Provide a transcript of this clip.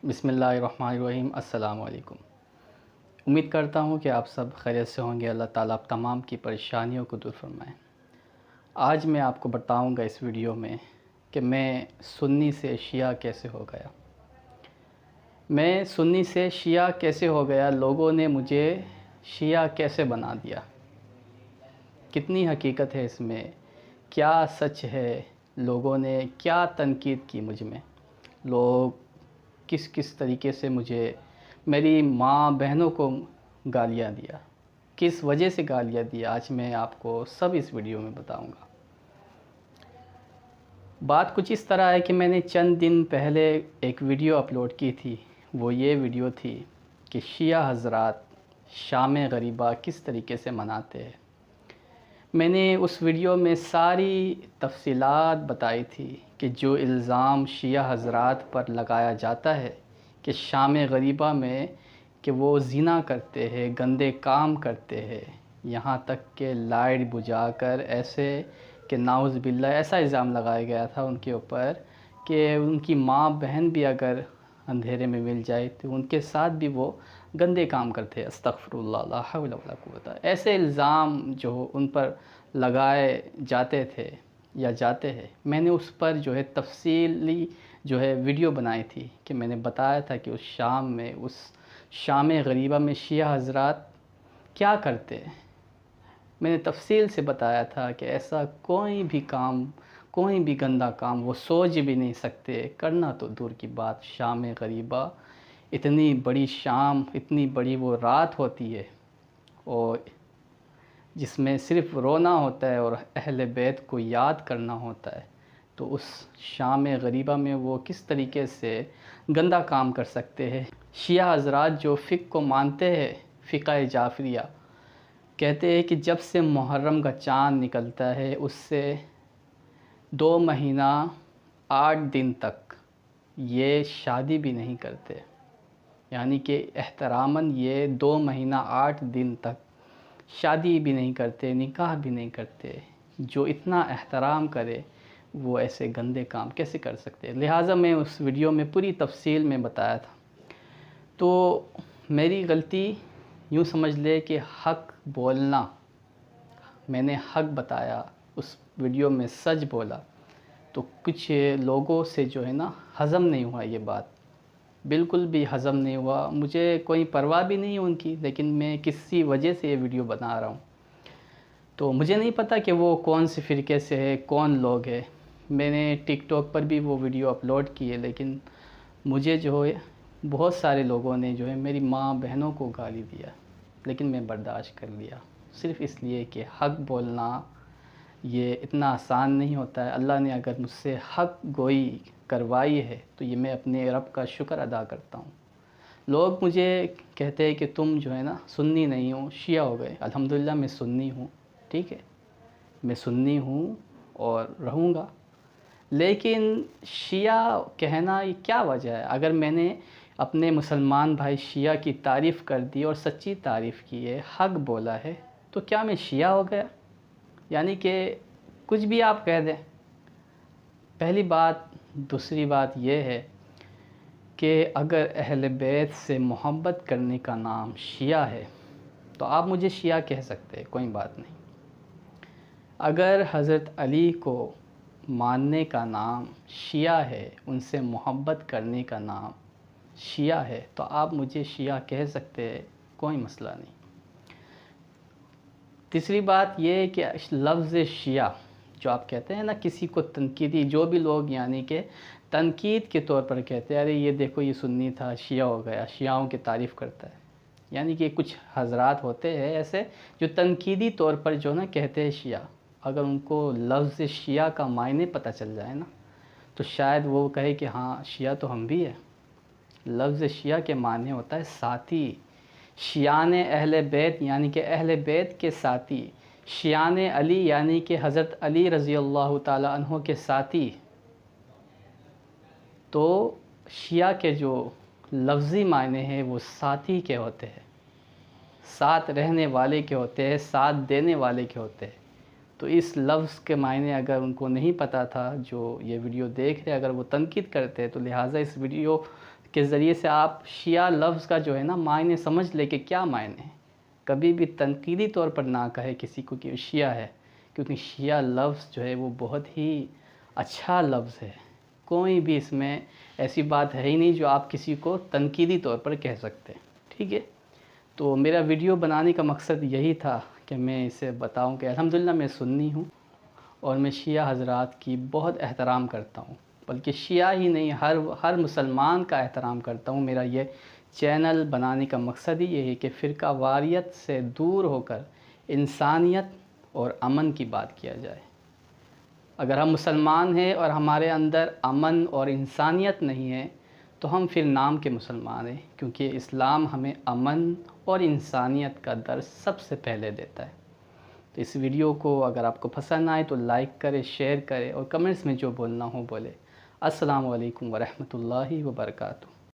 بسم اللہ الرحمن الرحیم۔ السلام علیکم۔ امید کرتا ہوں کہ آپ سب خیریت سے ہوں گے۔ اللہ تعالیٰ آپ تمام کی پریشانیوں کو دور فرمائیں۔ آج میں آپ کو بتاؤں گا اس ویڈیو میں کہ میں سنی سے شیعہ کیسے ہو گیا۔ میں سنی سے شیعہ کیسے ہو گیا، لوگوں نے مجھے شیعہ کیسے بنا دیا، کتنی حقیقت ہے اس میں، کیا سچ ہے، لوگوں نے کیا تنقید کی مجھ میں، لوگ کس کس طریقے سے مجھے، میری ماں بہنوں کو گالیاں دیا، کس وجہ سے گالیاں دیا، آج میں آپ کو سب اس ویڈیو میں بتاؤں گا۔ بات کچھ اس طرح ہے کہ میں نے چند دن پہلے ایک ویڈیو اپلوڈ کی تھی، وہ یہ ویڈیو تھی کہ شیعہ حضرات شام غریبہ کس طریقے سے مناتے ہیں۔ میں نے اس ویڈیو میں ساری تفصیلات بتائی تھی کہ جو الزام شیعہ حضرات پر لگایا جاتا ہے کہ شام غریبہ میں کہ وہ زنا کرتے ہیں، گندے کام کرتے ہیں، یہاں تک کہ لائٹ بجھا کر ایسے کہ نعوذ باللہ ایسا الزام لگایا گیا تھا ان کے اوپر کہ ان کی ماں بہن بھی اگر اندھیرے میں مل جائے تو ان کے ساتھ بھی وہ گندے کام کرتے ہیں۔ استغفر اللہ، لا حول ولا قوت۔ ایسے الزام جو ان پر لگائے جاتے تھے یا جاتے ہیں، میں نے اس پر جو ہے تفصیلی جو ہے ویڈیو بنائی تھی کہ میں نے بتایا تھا کہ اس شام میں، اس شام غریبہ میں شیعہ حضرات کیا کرتے ہیں۔ میں نے تفصیل سے بتایا تھا کہ ایسا کوئی بھی کام، کوئی بھی گندا کام وہ سوچ بھی نہیں سکتے، کرنا تو دور کی بات۔ شام غریبہ اتنی بڑی شام، اتنی بڑی وہ رات ہوتی ہے اور جس میں صرف رونا ہوتا ہے اور اہل بیت کو یاد کرنا ہوتا ہے، تو اس شام غریبہ میں وہ کس طریقے سے گندا کام کر سکتے ہیں۔ شیعہ حضرات جو فقہ کو مانتے ہیں، فقہ جعفریہ، کہتے ہیں کہ جب سے محرم کا چاند نکلتا ہے اس سے 2 مہینہ 8 دن تک یہ شادی بھی نہیں کرتے، یعنی کہ احتراماً یہ 2 مہینہ 8 دن تک شادی بھی نہیں کرتے، نکاح بھی نہیں کرتے۔ جو اتنا احترام کرے وہ ایسے گندے کام کیسے کر سکتے؟ لہٰذا میں اس ویڈیو میں پوری تفصیل میں بتایا تھا۔ تو میری غلطی یوں سمجھ لے کہ حق بولنا، میں نے حق بتایا، اس ویڈیو میں سچ بولا، تو کچھ لوگوں سے جو ہے نا ہضم نہیں ہوا یہ بات، بالکل بھی ہضم نہیں ہوا۔ مجھے کوئی پرواہ بھی نہیں ان کی، لیکن میں کسی وجہ سے یہ ویڈیو بنا رہا ہوں۔ تو مجھے نہیں پتہ کہ وہ کون سے فرقے سے ہے، کون لوگ ہے۔ میں نے ٹک ٹاک پر بھی وہ ویڈیو اپلوڈ کی ہے، لیکن مجھے جو ہے بہت سارے لوگوں نے جو ہے میری ماں بہنوں کو گالی دیا، لیکن میں برداشت کر لیا، صرف اس لیے کہ حق بولنا یہ اتنا آسان نہیں ہوتا ہے۔ اللہ نے اگر مجھ سے حق گوئی کروائی ہے تو یہ میں اپنے رب کا شکر ادا کرتا ہوں۔ لوگ مجھے کہتے ہیں کہ تم جو ہے نا سنی نہیں ہو، شیعہ ہو گئے۔ الحمدللہ میں سنی ہوں، ٹھیک ہے، میں سنی ہوں اور رہوں گا، لیکن شیعہ کہنا یہ کیا وجہ ہے؟ اگر میں نے اپنے مسلمان بھائی شیعہ کی تعریف کر دی اور سچی تعریف کی ہے، حق بولا ہے، تو کیا میں شیعہ ہو گیا؟ یعنی کہ کچھ بھی آپ کہہ دیں۔ پہلی بات۔ دوسری بات یہ ہے کہ اگر اہل بیت سے محبت کرنے کا نام شیعہ ہے تو آپ مجھے شیعہ کہہ سکتے ہیں، کوئی بات نہیں۔ اگر حضرت علی کو ماننے کا نام شیعہ ہے، ان سے محبت کرنے کا نام شیعہ ہے، تو آپ مجھے شیعہ کہہ سکتے ہیں، کوئی مسئلہ نہیں۔ تیسری بات یہ کہ لفظ شیعہ جو آپ کہتے ہیں نا، کسی کو تنقیدی، جو بھی لوگ یعنی کہ تنقید کے طور پر کہتے ہیں، ارے یہ دیکھو یہ سنی تھا شیعہ ہو گیا، شیعوں کی تعریف کرتا ہے، یعنی کہ کچھ حضرات ہوتے ہیں ایسے جو تنقیدی طور پر جو نا کہتے ہیں شیعہ، اگر ان کو لفظ شیعہ کا معنی پتہ چل جائے نا تو شاید وہ کہے کہ ہاں شیعہ تو ہم بھی ہیں۔ لفظ شیعہ کے معنی ہوتا ہے ساتھی، شیعان اہل بیت یعنی کہ اہل بیت کے ساتھی، شیعان علی یعنی کہ حضرت علی رضی اللہ تعالی عنہ کے ساتھی۔ تو شیعہ کے جو لفظی معنی ہیں وہ ساتھی کے ہوتے ہیں، ساتھ رہنے والے کے ہوتے ہیں، ساتھ دینے والے کے ہوتے ہیں۔ تو اس لفظ کے معنی اگر ان کو نہیں پتہ تھا، جو یہ ویڈیو دیکھ رہے اگر وہ تنقید کرتے ہیں، تو لہٰذا اس ویڈیو کے ذریعے سے آپ شیعہ لفظ کا جو ہے نا معنی سمجھ لے کہ کیا معنی ہے۔ کبھی بھی تنقیدی طور پر نہ کہے کسی کو کہ شیعہ ہے، کیونکہ شیعہ لفظ جو ہے وہ بہت ہی اچھا لفظ ہے۔ کوئی بھی اس میں ایسی بات ہے ہی نہیں جو آپ کسی کو تنقیدی طور پر کہہ سکتے ہیں، ٹھیک ہے۔ تو میرا ویڈیو بنانے کا مقصد یہی تھا کہ میں اسے بتاؤں کہ الحمدللہ میں سنی ہوں اور میں شیعہ حضرات کی بہت احترام کرتا ہوں، بلکہ شیعہ ہی نہیں ہر مسلمان کا احترام کرتا ہوں۔ میرا یہ چینل بنانے کا مقصد ہی یہ ہے کہ فرقہ واریت سے دور ہو کر انسانیت اور امن کی بات کیا جائے۔ اگر ہم مسلمان ہیں اور ہمارے اندر امن اور انسانیت نہیں ہے تو ہم پھر نام کے مسلمان ہیں، کیونکہ اسلام ہمیں امن اور انسانیت کا درس سب سے پہلے دیتا ہے۔ تو اس ویڈیو کو اگر آپ کو پسند آئے تو لائک کرے، شیئر کرے اور کمنٹس میں جو بولنا ہو بولے۔ السلام علیکم ورحمۃ اللہ وبرکاتہ۔